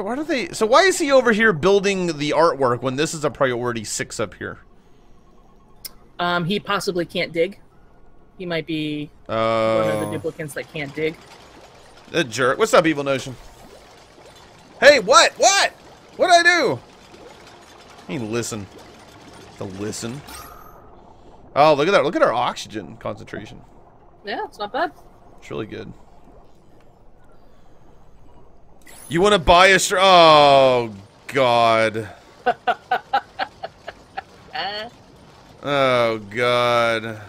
Why do they... So why is he over here building the artwork when this is a priority 6 up here? He possibly can't dig. He might be one of the duplicants that can't dig. A jerk. What's up, Evil Notion? Hey, what? What? What'd I do? I mean, listen. To listen. Oh, look at that. Look at our oxygen concentration. Yeah, it's not bad. It's really good. You want to buy a Oh, God. Oh, God.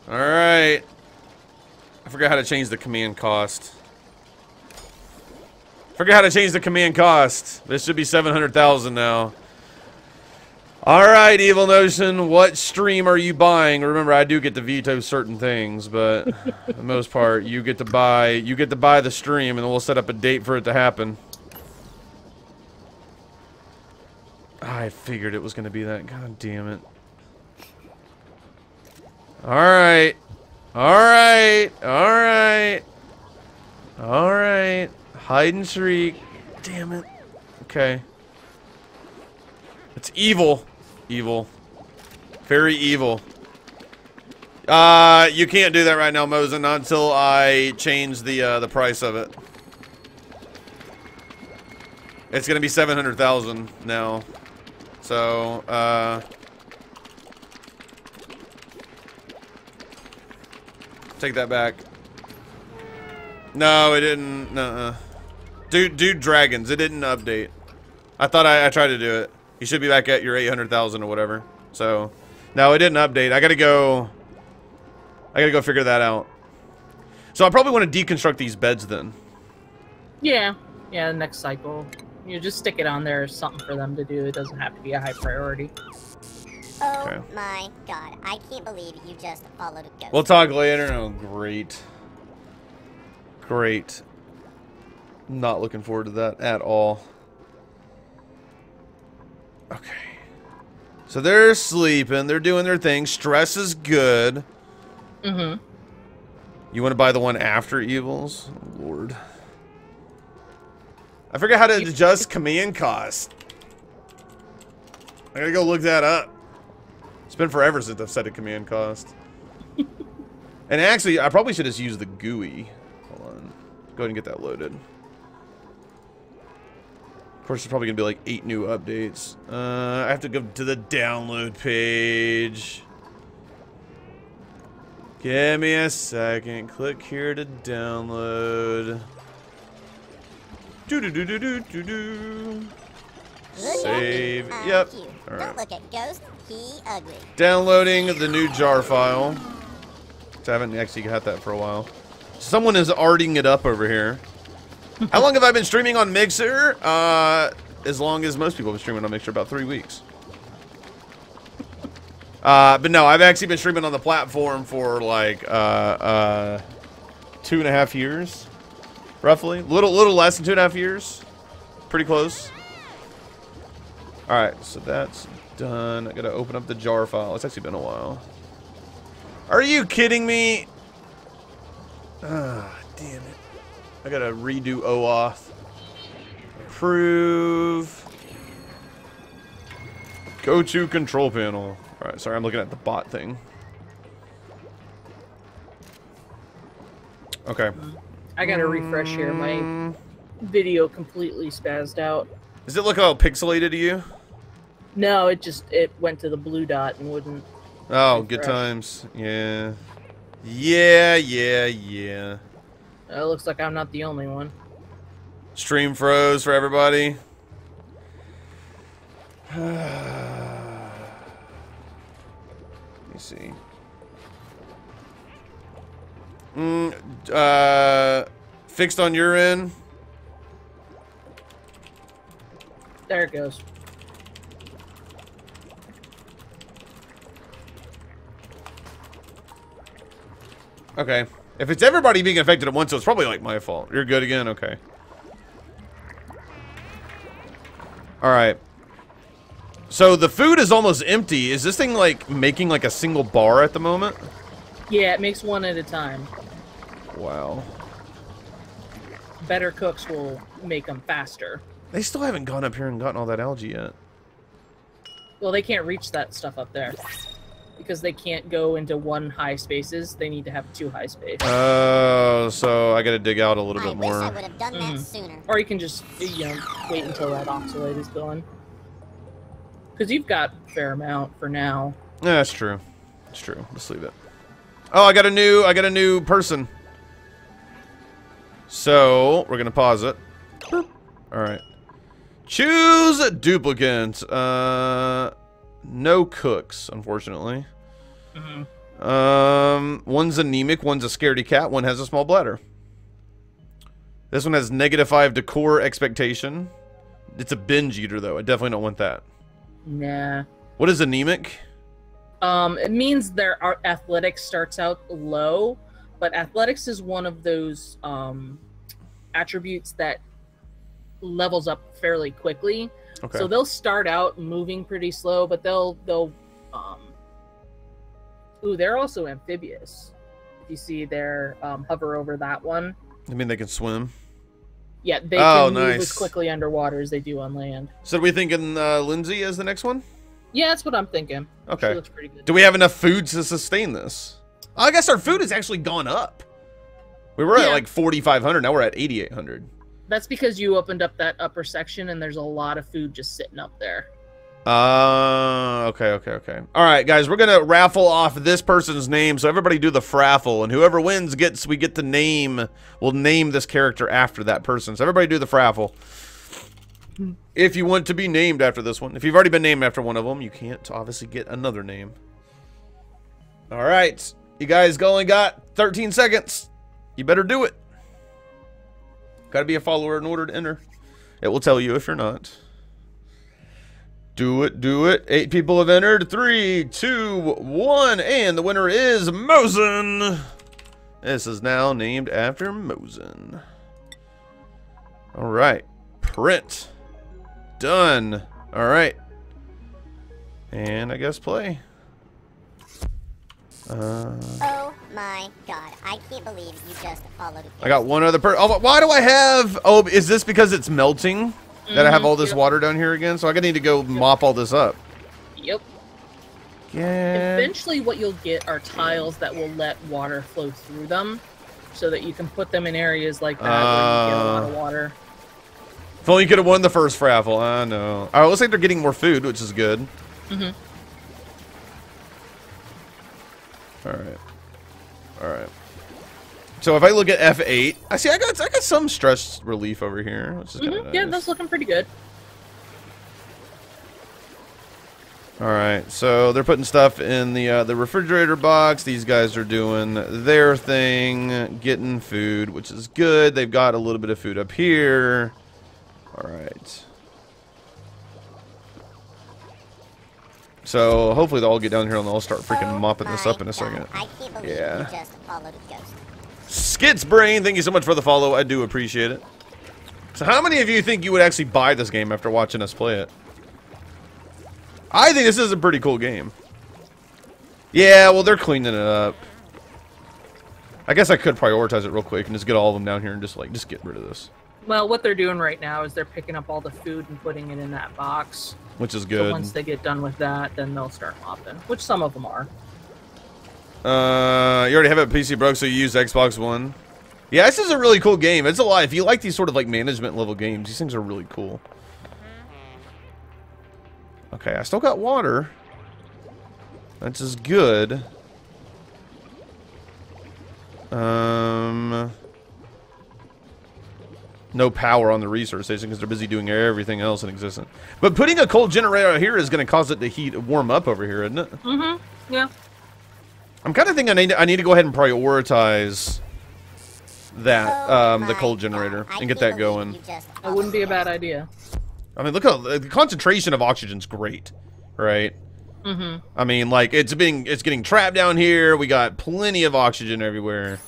Alright. I forgot how to change the command cost. Forgot how to change the command cost. This should be 700,000 now. Alright, Evil Notion, what stream are you buying? Remember, I do get to veto certain things, but for the most part, you get to buy the stream, and then we'll set up a date for it to happen. I figured it was going to be that. God damn it. Alright. Alright. Alright. Alright. Hide and shriek. Damn it. Okay. It's evil. Evil. Very evil. You can't do that right now, Mosen, not until I change the price of it. It's gonna be 700,000 now. So, take that back. No, it didn't. Nuh-uh. Dude, dragons. It didn't update. I thought I tried to do it. You should be back at your 800,000 or whatever. So, no, it didn't update. I gotta go figure that out. So I probably want to deconstruct these beds then. Yeah. Yeah, the next cycle. You just stick it on there as something for them to do. It doesn't have to be a high priority. Oh Okay. my god, I can't believe you just followed a ghost. We'll talk later. Oh, great. Great. Not looking forward to that at all. Okay. So they're sleeping. They're doing their thing. Stress is good. Mm-hmm. You want to buy the one after Evils? Oh, Lord. I forgot how to adjust command cost. I gotta go look that up. It's been forever since I've set a command cost. And actually, I probably should just use the GUI. Hold on. Go ahead and get that loaded. Of course, there's probably gonna be like 8 new updates. I have to go to the download page. Give me a 2nd. Click here to download. Do. Save. Yep. All right. Don't look at Ghost. He ugly. Downloading the new jar file. So I haven't actually had that for a while. Someone is arting it up over here. How long have I been streaming on Mixer? As long as most people have been streaming on Mixer, about 3 weeks. But no, I've actually been streaming on the platform for like 2.5 years, roughly. Little less than 2.5 years. Pretty close. All right, so that's done. I gotta open up the jar file. It's actually been a while. Are you kidding me? Ah, damn it. I gotta redo OAuth. Approve. Go to control panel. Alright, sorry, I'm looking at the bot thing. Okay. I gotta refresh here. My video completely spazzed out. Does it look all pixelated to you? No, it went to the blue dot and wouldn't. Oh, good refresh. times. Yeah. Yeah. It looks like I'm not the only one. Stream froze for everybody. Let me see. Fixed on your end? There it goes. Okay. If it's everybody being affected at once, so it's probably like my fault. You're good again? Okay. Alright. So the food is almost empty. Is this thing like making like a single bar at the moment? Yeah, it makes one at a time. Wow. Better cooks will make them faster. They still haven't gone up here and gotten all that algae yet. Well, they can't reach that stuff up there. Because they can't go into one high spaces. They need to have two high spaces. Oh, so I gotta dig out a little I bit wish I more. would have done that sooner. Or you can just, wait until that oxalate is gone. Because you've got a fair amount for now. Yeah, that's true. It's true. Let's leave it. Oh, I got a new person. So we're gonna pause it. Boop. All right. Choose duplicant. No cooks, unfortunately. One's anemic, one's a scaredy cat, one has a small bladder. This one has -5 decor expectation. It's a binge eater, though. I definitely don't want that. Nah. What is anemic? It means their athletics starts out low, but athletics is one of those attributes that levels up fairly quickly. Okay. So they'll start out moving pretty slow, but they'll they're also amphibious. If you see their hover over that one. I mean, they can swim. Yeah, they can move nice. as quickly underwater as they do on land. So are we thinking Lindsay as the next one? Yeah, that's what I'm thinking. Okay. She looks pretty good. Do we have enough food to sustain this? I guess our food has actually gone up. We were at Yeah. like 4,500. Now we're at 8,800. That's because you opened up that upper section and there's a lot of food just sitting up there. Okay. All right, guys, we're gonna raffle off this person's name. So everybody do the fraffle, and whoever wins we get the name. We'll name this character after that person. So everybody do the fraffle. If you want to be named after this one. If you've already been named after one of them, you can't obviously get another name. All right, you guys only got 13 seconds. You better do it. Got to be a follower in order to enter. It will tell you if you're not. Do it. 8 people have entered. 3, 2, 1, and the winner is Mosin. This is now named after Mosin. All right, print. Done. All right, and I guess play. Oh my god, I can't believe you just followed a I got one other person. Oh, why do I have? Oh, is this because it's melting? That I have all this Yep. water down here again? So I need to go mop all this up. Yep. Yeah. Eventually what you'll get are tiles that will let water flow through them so that you can put them in areas like that where you get a lot of water. If only you could have won the first raffle. I know. All right, looks like they're getting more food, which is good. Mm-hmm. All right. So if I look at F8, I got some stress relief over here, which is kind of nice. Yeah, that's looking pretty good. All right, so they're putting stuff in the refrigerator box. These guys are doing their thing, getting food, which is good. They've got a little bit of food up here. All right. So hopefully they'll all get down here and they'll start freaking mopping this up in a second. I can't believe Yeah. you just followed a ghost. Skits Brain, thank you so much for the follow. I do appreciate it. So how many of you think you would actually buy this game after watching us play it? I think this is a pretty cool game. Yeah, well, they're cleaning it up. I guess I could prioritize it real quick and just get all of them down here and just get rid of this. Well, what they're doing right now is they're picking up all the food and putting it in that box. Which is So good. once they get done with that, then they'll start mopping, which some of them are. You already have it PC broke, so you use Xbox One. Yeah, this is a really cool game. It's a lot. If you like these sort of like management level games, these things are really cool. Okay, I still got water. That's just good. No power on the resource station because they're busy doing everything else in existence. But putting a cold generator out here is going to cause it to warm up over here, isn't it? Mm-hmm. Yeah. I'm kind of thinking I need to go ahead and prioritize that Oh the cold my generator God, I and get can't that believe going. you just That wouldn't be a followed bad idea. I mean, look how the concentration of oxygen's great, right? Mm-hmm. I mean, like it's getting trapped down here. We got plenty of oxygen everywhere,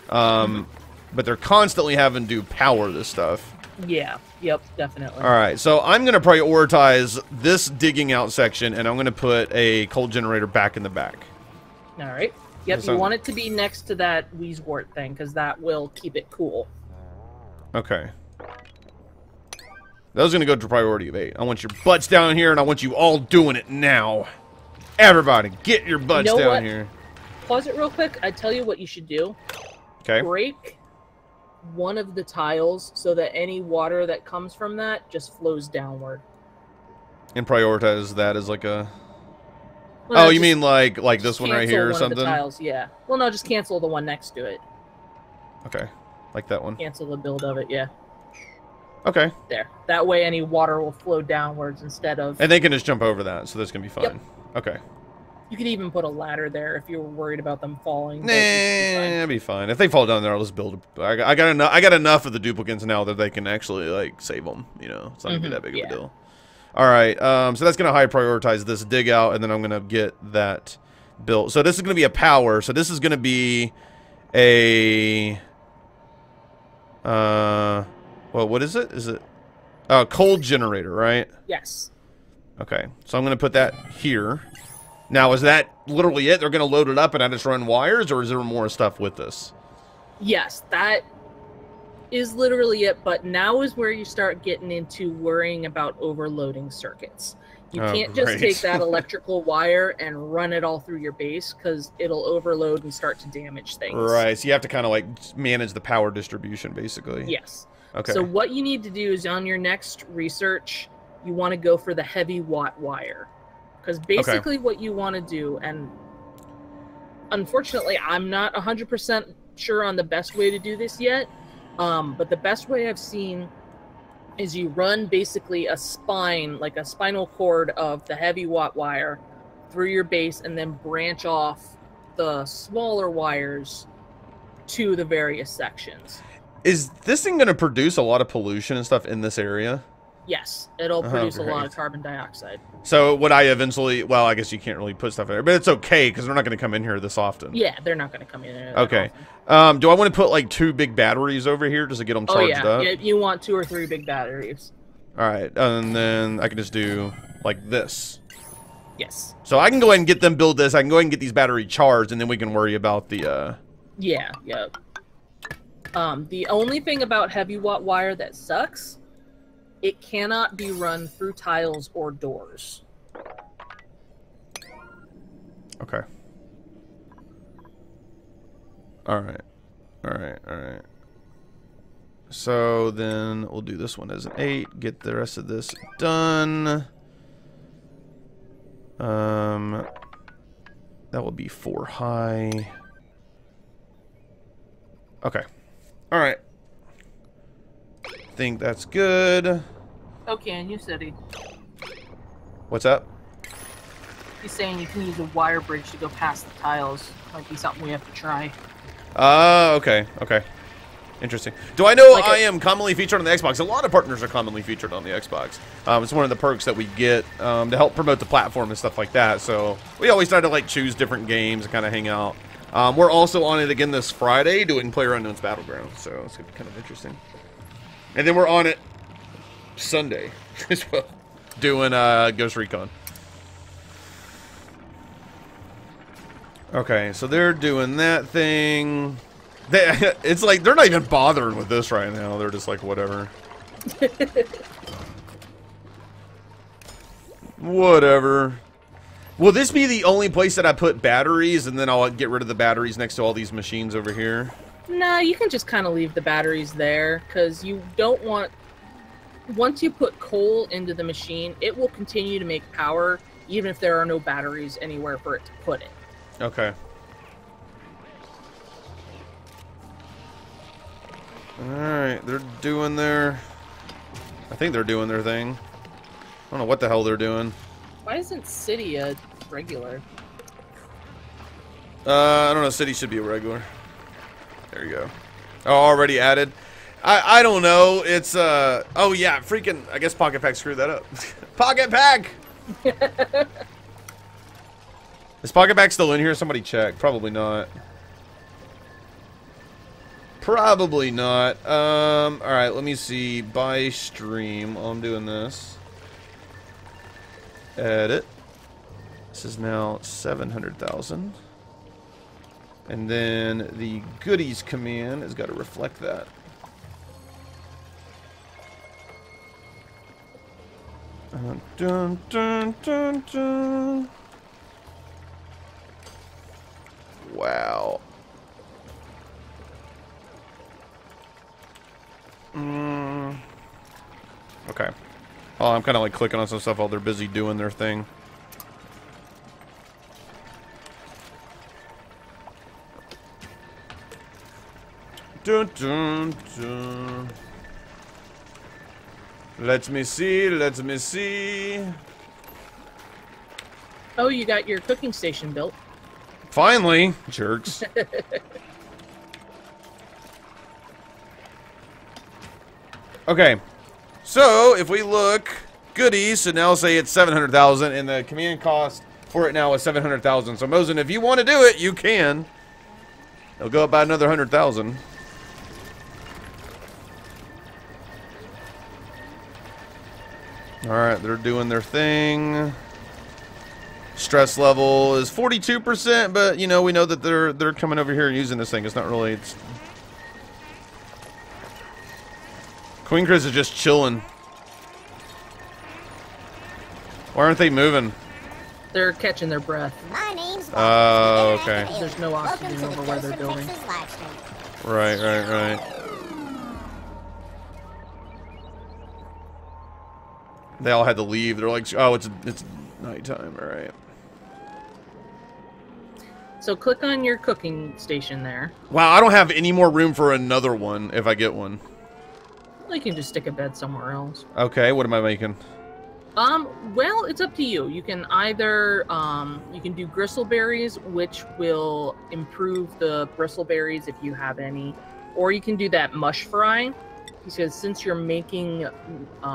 but they're constantly having to power this stuff. Yeah. Yep. Definitely. All right, so I'm gonna prioritize this digging out section, and I'm gonna put a cold generator back in the back. All right. Yep, It's you not- want it to be next to that Wheezewort thing, because that will keep it cool. Okay. That was going to go to priority of 8. I want your butts down here, and I want you all doing it now. Everybody, get your butts know down what? here. Pause it real quick. I tell you what you should do. Okay. Break one of the tiles so that any water that comes from that just flows downward. And prioritize that as like a... Well, Oh, you just mean like this one right cancel here or one of the something? tiles, yeah. Well, no, just cancel the one next to it. Okay. Like that one. Cancel the build of it, yeah. Okay. There. That way any water will flow downwards instead of... And they can just jump over that, so that's going to be fine. Yep. Okay. You could even put a ladder there if you were worried about them falling. Nah, but it should be fine. it'll be fine. If they fall down there, I'll just build. I got enough of the duplicates now that they can actually like save them. You know, it's not gonna be that big of a deal. All right. So that's gonna high prioritize this dig out, and then I'm gonna get that built. So this is gonna be a power. So this is gonna be a well, what is it? Is it a cold generator, right? Yes. Okay. So I'm gonna put that here. Now, is that literally it? They're going to load it up and I just run wires, or is there more stuff with this? Yes, that is literally it, but now is where you start getting into worrying about overloading circuits. You Oh, can't just great. take that electrical wire and run it all through your base, because it'll overload and start to damage things. Right, so you have to kind of like manage the power distribution, basically. Yes. Okay. So what you need to do is on your next research, you want to go for the heavy watt wire. Because basically what you want to do, and unfortunately I'm not 100% sure on the best way to do this yet, but the best way I've seen is you run basically a spine, like a spinal cord of the heavy watt wire through your base, and then branch off the smaller wires to the various sections. Is this thing going to produce a lot of pollution and stuff in this area? Yes, it'll produce a lot great. of carbon dioxide. So would I eventually... Well, I guess you can't really put stuff in there, but it's okay because they're not going to come in here this often. Yeah, they're not going to come in there. that Okay. often. Do I want to put like 2 big batteries over here just to get them Oh charged yeah. up? Yeah, you want 2 or 3 big batteries. All right, and then I can just do like this. Yes. So I can go ahead and get them build this. I can go ahead and get these battery charged, and then we can worry about the... Yeah. Yep. The only thing about heavy watt wire that sucks, it cannot be run through tiles or doors. Okay. All right. All right. All right. So then we'll do this one as an 8. Get the rest of this done. That will be 4 high. Okay. All right. Think that's good. Okay, and you said What's up? he's saying you can use a wire bridge to go past the tiles. Might be something we have to try. Okay. Okay. Interesting. Do I know Like I am commonly featured on the Xbox? A lot of partners are commonly featured on the Xbox. It's one of the perks that we get to help promote the platform and stuff like that. So we always try to like choose different games and kind of hang out. We're also on it again this Friday doing PlayerUnknown's Battleground. So it's going to be kind of interesting. And then we're on it Sunday as well, doing Ghost Recon. Okay, so they're doing that thing. It's like they're not even bothering with this right now. They're just like, whatever. Whatever. Will this be the only place that I put batteries, and then I'll get rid of the batteries next to all these machines over here? Nah, you can just kind of leave the batteries there, because you don't want... Once you put coal into the machine, it will continue to make power, even if there are no batteries anywhere for it to put it. Okay. Alright, they're doing their... I think they're doing their thing. I don't know what the hell they're doing. Why isn't City a regular? I don't know, City should be a regular. There you go. Oh, already added. I don't know. It's oh yeah, freaking I guess Pocket Pack screwed that up. Pocket Pack! Is Pocket Pack still in here? Somebody check. Probably not. Probably not. Alright, let me see. Buy stream while I'm doing this. Edit. This is now 700,000. And then the goodies command has got to reflect that. Dun, dun, dun, dun. Wow. Okay. Oh, I'm kind of like clicking on some stuff while they're busy doing their thing. Dun, dun, dun. Let me see, let me see. Oh, you got your cooking station built. Finally, jerks. Okay, so if we look, goodies, so now say it's 700,000, and the command cost for it now is 700,000. So Mosin, if you want to do it, you can. It'll go up by another 100,000. All right, they're doing their thing. Stress level is 42%, but you know we know that they're coming over here and using this thing. It's not really. It's Queen Chris is just chilling. Why aren't they moving? They're catching their breath. My name's Oh, okay. There's no oxygen over where they're building. Right, right, right. They all had to leave. They're like, oh, it's nighttime. All right. So click on your cooking station there. Wow, I don't have any more room for another one if I get one. You can just stick a bed somewhere else. Okay, what am I making? Well, it's up to you. You can either, you can do gristleberries, which will improve the bristleberries if you have any, or you can do that mush fry, because since you're making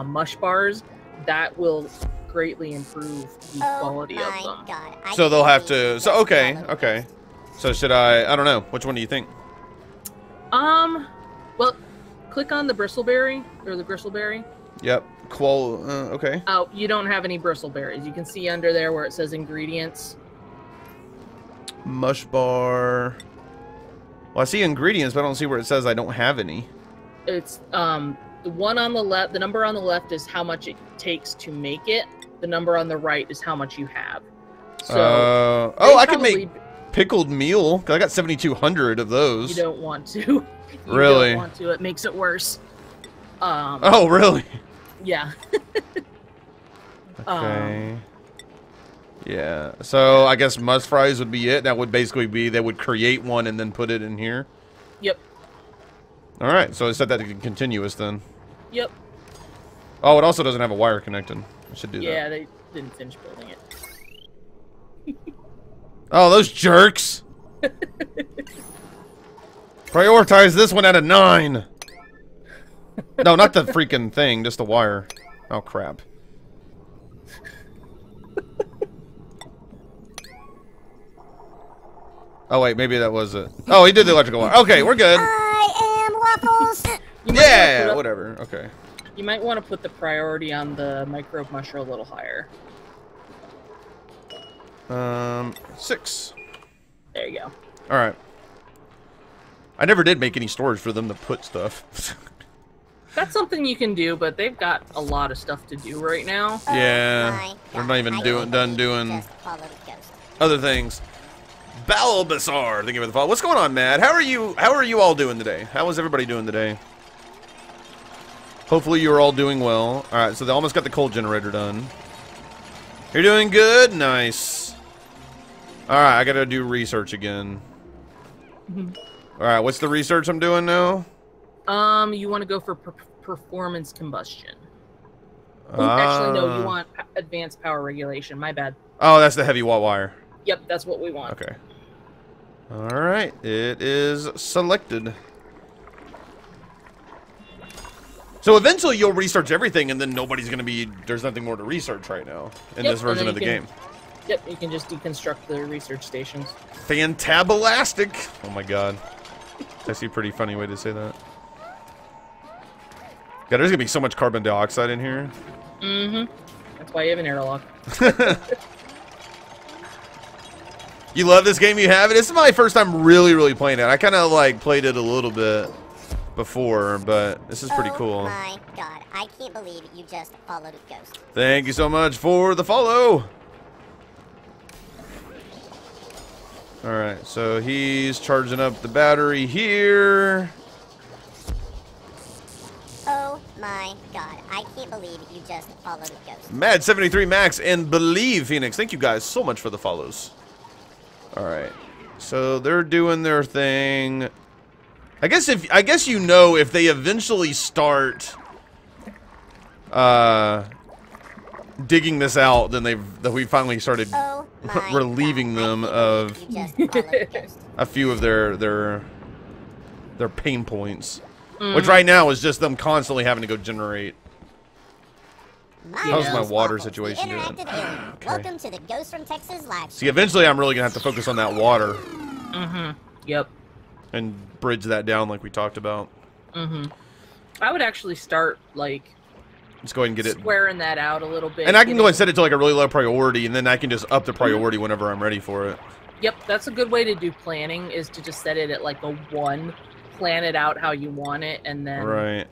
mush bars, that will greatly improve the quality of them. God. So they'll have to. So okay, okay. So should I don't know. Which one do you think? Well, click on the bristleberry or the gristleberry. Yep. Okay. Oh, you don't have any bristleberries. You can see under there where it says ingredients. Mush bar. Well, I see ingredients, but I don't see where it says I don't have any. It's the one on the left. The number on the left is how much it takes to make it. The number on the right is how much you have. So oh, I could make pickled meal. 'Cause I got 7,200 of those. You don't want to. You Really? don't want to. It makes it worse. Oh, really? Yeah. Okay. Yeah. So I guess mush fries would be it. That would basically be they would create one and then put it in here. Yep. All right. So I set that to continuous then. Yep. Oh, it also doesn't have a wire connected. I should do that. Yeah, they didn't finish building it. Oh, those jerks! Prioritize this one out of 9. No, not the freaking thing, just the wire. Oh crap. Oh wait, maybe that was it. Oh, he did the electrical wire. Okay, we're good. I am Waffles. Yeah, whatever. Okay. You might want to put the priority on the microbe mushroom a little higher. 6. There you go. All right. I never did make any storage for them to put stuff. That's something you can do, but they've got a lot of stuff to do right now. Yeah, they're not even done doing other things. Balbasaur, thank you for the follow. What's going on, Matt? How are you all doing today? How is everybody doing today? Hopefully you're all doing well. All right, so they almost got the coal generator done. You're doing good? Nice. All right, I got to do research again. All right, what's the research I'm doing now? You want to go for performance combustion. Actually, no, you want advanced power regulation. My bad. Oh, that's the heavy watt wire. Yep, that's what we want. Okay. All right, it is selected. So eventually you'll research everything, and then nobody's going to be... There's nothing more to research right now in this version of the game. Yep, you can just deconstruct the research stations. Fantabulastic! Oh my god. That's a pretty funny way to say that. God, there's going to be so much carbon dioxide in here. Mm-hmm. That's why you have an airlock. You love this game? You have it? This is my first time really playing it. I kind of like played it a little bit before, but this is pretty cool. Oh my god, I can't believe you just followed a ghost. Thank you so much for the follow. Alright, so he's charging up the battery here. Oh my god, I can't believe you just followed a ghost. Mad73 Max and Believe Phoenix. Thank you guys so much for the follows. Alright. So they're doing their thing. I guess you know if they eventually start digging this out, then we finally started Oh my relieving god, them I of can't believe you just followed a ghost. a few of their pain points. Which right now is just them constantly having to go generate. How's my water Waffles, the situation doing? interactive alien. Okay. Welcome to the Ghost from Texas live See, eventually I'm really gonna have to focus on that water Yep. and bridge that down like we talked about. I would actually start like Let's go ahead and get it. squaring that out a little bit. And I can go getting- and set it to like a really low priority, and then I can just up the priority whenever I'm ready for it. Yep, that's a good way to do planning, is to just set it at like a 1, plan it out how you want it, and then Right.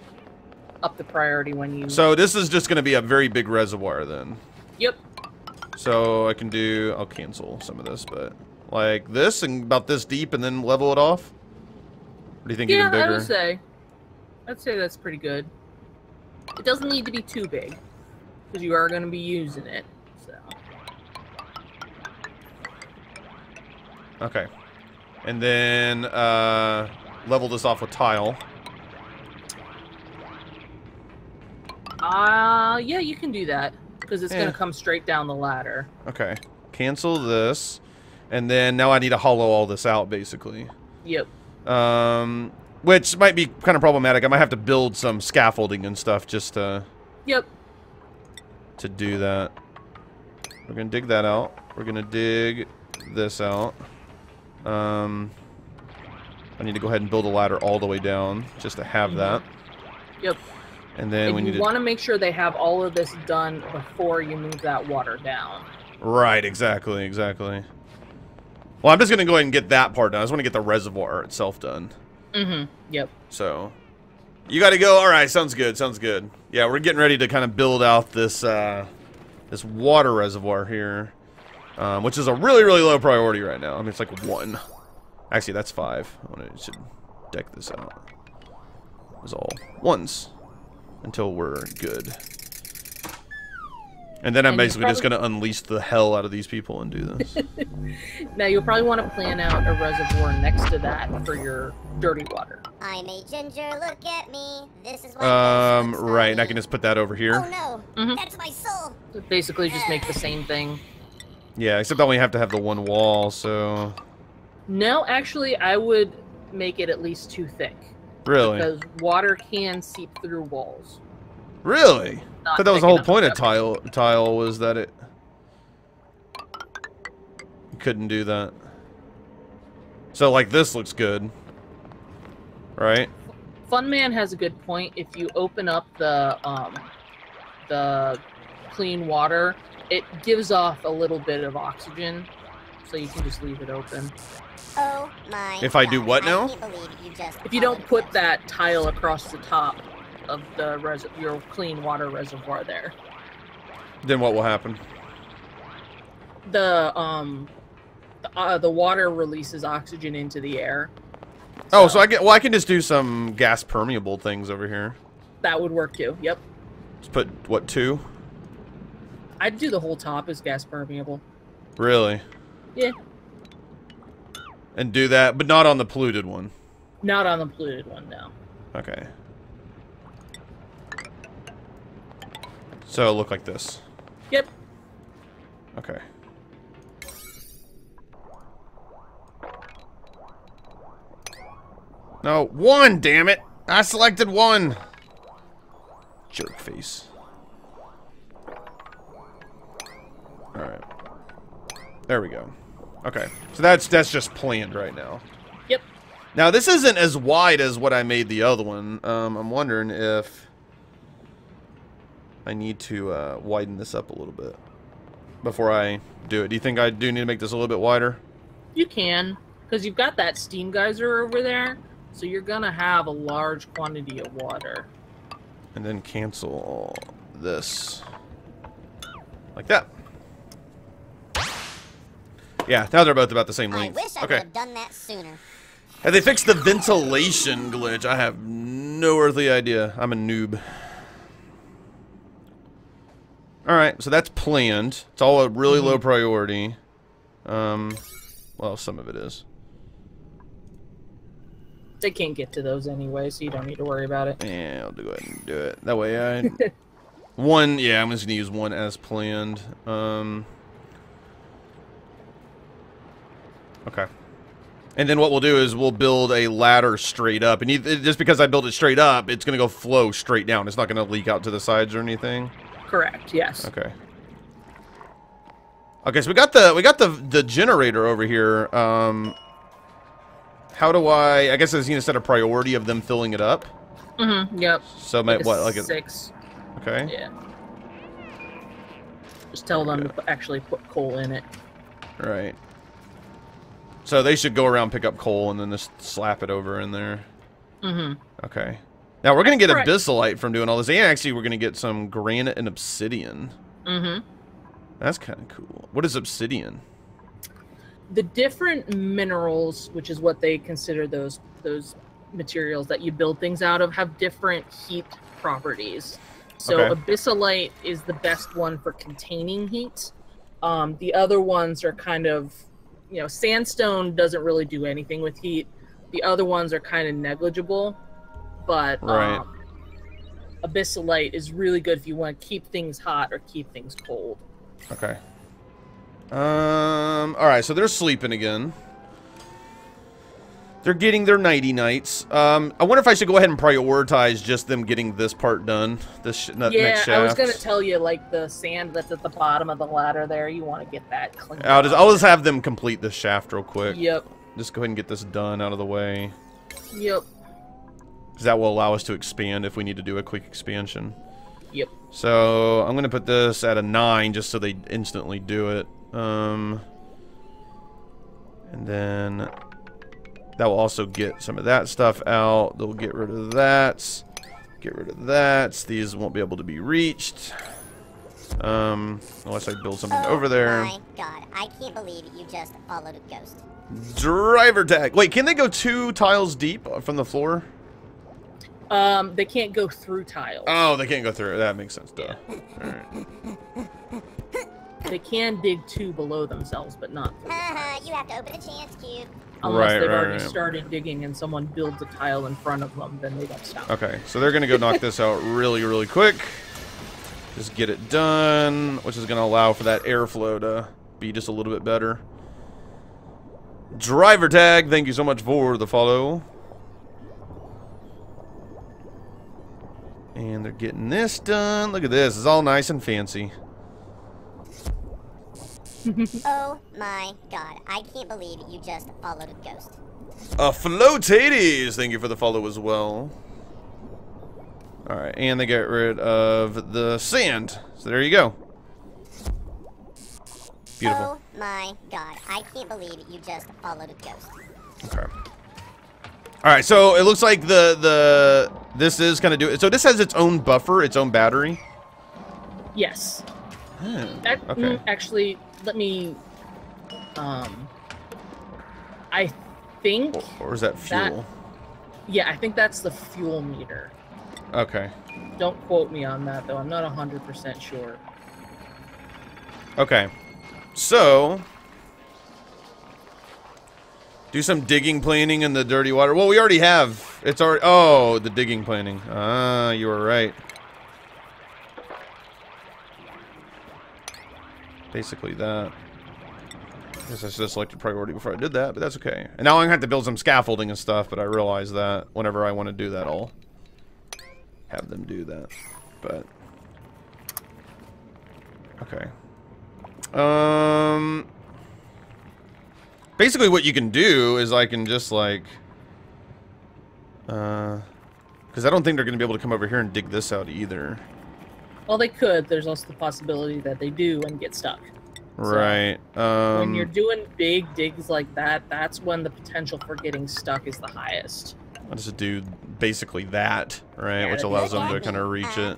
up the priority when you... So this is just going to be a very big reservoir then. Yep. So I can do, I'll cancel some of this, but like this and about this deep and then level it off? What do you think Yeah, even bigger? I'd say that's pretty good. It doesn't need to be too big, because you are going to be using it, so... Okay. And then level this off with tile. Yeah, you can do that, because it's going to come straight down the ladder. Okay. Cancel this. And then now I need to hollow all this out, basically. Yep. Which might be kind of problematic. I might have to build some scaffolding and stuff just to Yep. do that. We're gonna dig that out. We're gonna dig this out. I need to go ahead and build a ladder all the way down just to have that. Yep. And then we And need you to... want to make sure they have all of this done before you move that water down. Right, exactly. Well, I'm just gonna go ahead and get that part done. I just want to get the reservoir itself done. Yep. So, you got to go. All right, sounds good. Yeah, we're getting ready to kind of build out this this water reservoir here, which is a really low priority right now. I mean, it's like 1. Actually, that's 5. I should deck this out. It's all 1s until we're good. And then I'm And you basically just going to unleash the hell out of these people and do this. Now, you'll probably want to plan out a reservoir next to that for your dirty water. I'm a ginger, look at me. This is why ghost looks Right, and I funny. can just put that over here. Oh no, that's my soul. Basically, just make the same thing. Yeah, except I only have to have the 1 wall, so... No, actually, I would make it at least too thick. Really? Because water can seep through walls. Really? I Not thought that was thick the whole enough, point of okay. tile was that it... You couldn't do that. So, like, this looks good. Right? Funman has a good point. If you open up the clean water, it gives off a little bit of oxygen, so you can just leave it open. Oh my If I do god, what now? I can't believe you just If you don't followed a put ghost. that tile across the top of the your clean water reservoir there, Then what will happen? the water releases oxygen into the air. Oh, so I can just do some gas permeable things over here. That would work too. Yep. Just put, what, 2? I'd do the whole top as gas permeable. Really? Yeah. And do that, but not on the polluted one. Not on the polluted one, no. Okay. So it'll look like this. Yep. Okay. No, 1, damn it! I selected 1! Jerk face. Alright. There we go. Okay. So that's just planned right now. Yep. Now this isn't as wide as what I made the other one. I'm wondering if I need to widen this up a little bit before I do it. Do you think I do need to make this a little bit wider? You can, because you've got that steam geyser over there, so you're gonna have a large quantity of water. And then cancel this. Like that. Yeah, now they're both about the same I length. wish I would Okay. have done that sooner. Have they fixed the ventilation glitch? I have no earthly idea. I'm a noob. Alright, so that's planned. It's all a really low priority. Well, some of it is. They can't get to those anyway, so you don't need to worry about it. Yeah, I'll go ahead and do it. That way I... one, yeah, I'm just going to use one as planned. Okay. And then what we'll do is we'll build a ladder straight up. And just because I build it straight up, it's going to go flow straight down. It's not going to leak out to the sides or anything. Correct, yes. Okay. Okay, so we got the generator over here. How do I guess I just need to set a priority of them filling it up. Yep. So Like what, like a 6. Okay. Yeah. Just tell them to actually put coal in it. Right. So they should go around, pick up coal, and then just slap it over in there. Okay. Now we're gonna get That's correct. abyssalite from doing all this. And actually, we're gonna get some granite and obsidian. That's kind of cool. What is obsidian? The different minerals, which is what they consider those materials that you build things out of, have different heat properties. So Okay. abyssalite is the best one for containing heat. The other ones are kind of, sandstone doesn't really do anything with heat. The other ones are kind of negligible, but Right. Abyssalite is really good if you want to keep things hot or keep things cold. Okay. Alright, so they're sleeping again. They're getting their nighty nights. I wonder if I should go ahead and prioritize just them getting this part done. This next shaft. I was gonna tell you, like the sand that's at the bottom of the ladder there, you want to get that cleaned I'll up. just have them complete this shaft real quick. Yep. Just go ahead and get this done out of the way. Yep. Because that will allow us to expand if we need to do a quick expansion. Yep. So I'm gonna put this at a 9 just so they instantly do it. And then that will also get some of that stuff out. They'll get rid of that. Get rid of that. These won't be able to be reached. Unless I build something over there. Oh my god, I can't believe you just followed a ghost. Driver tag. Wait, can they go 2 tiles deep from the floor? They can't go through tiles. Oh, they can't go through. That makes sense, duh. Alright. They can dig 2 below themselves, but not through. Haha, you have to open a chance cube. Unless Right, they've right, already right. started digging and someone builds a tile in front of them, then they don't stop. Okay, so they're gonna go knock this out really, really quick. Just get it done, which is gonna allow for that airflow to be just a little bit better. Driver tag, thank you so much for the follow. And they're getting this done. Look at this, it's all nice and fancy. Oh my god, I can't believe you just followed a ghost. Floatades, thank you for the follow as well. Alright, and they get rid of the sand. So there you go. Beautiful. Oh my god, I can't believe you just followed a ghost. Okay. Alright, so it looks like this is kind of doing, so this has its own buffer, its own battery. Yes. Okay. Actually, let me. I think. Or is that fuel? Yeah, I think that's the fuel meter. Okay. Don't quote me on that, though. I'm not 100% sure. Okay. So, do some digging planing in the dirty water. Well, we already have. It's already. Oh, the digging planing. Ah, you were right. Basically that. I guess I should have selected priority before I did that, but that's okay. And now I'm gonna have to build some scaffolding and stuff, but I realize that whenever I want to do that, I'll have them do that. But okay. Basically what you can do is I can just like because I don't think they're gonna be able to come over here and dig this out either. Well, they could. There's also the possibility that they do and get stuck. Right. When you're doing big digs like that, that's when the potential for getting stuck is the highest. I'll just do basically that, right? Yeah, Which that'd be allows them to fine. kind of reach it.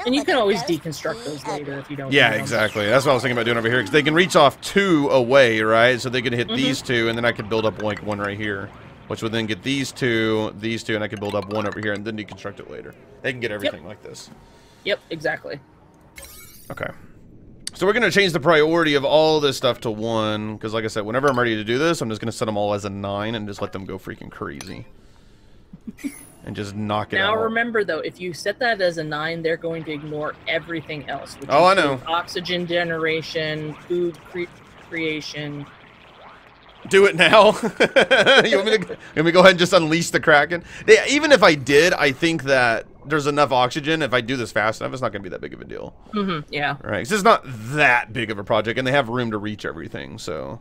And you can always deconstruct those later if you don't. Yeah, need them. exactly. That's what I was thinking about doing over here. Because they can reach off 2 away, right? So they can hit these 2, and then I could build up like 1 right here. Which would then get these 2, and I could build up 1 over here, and then deconstruct it later. They can get everything like this. Yep, exactly. Okay. So we're going to change the priority of all this stuff to 1. Because like I said, whenever I'm ready to do this, I'm just going to set them all as a 9 and just let them go freaking crazy. And just knock it out. Now remember though, if you set that as a 9, they're going to ignore everything else. Which Oh, I know. Oxygen generation, food creation. Do it now. You want me to go ahead and just unleash the Kraken? Yeah, even if I did, I think that there's enough oxygen. If I do this fast enough, it's not going to be that big of a deal. Yeah. Right? 'Cause it's not that big of a project, and they have room to reach everything. So.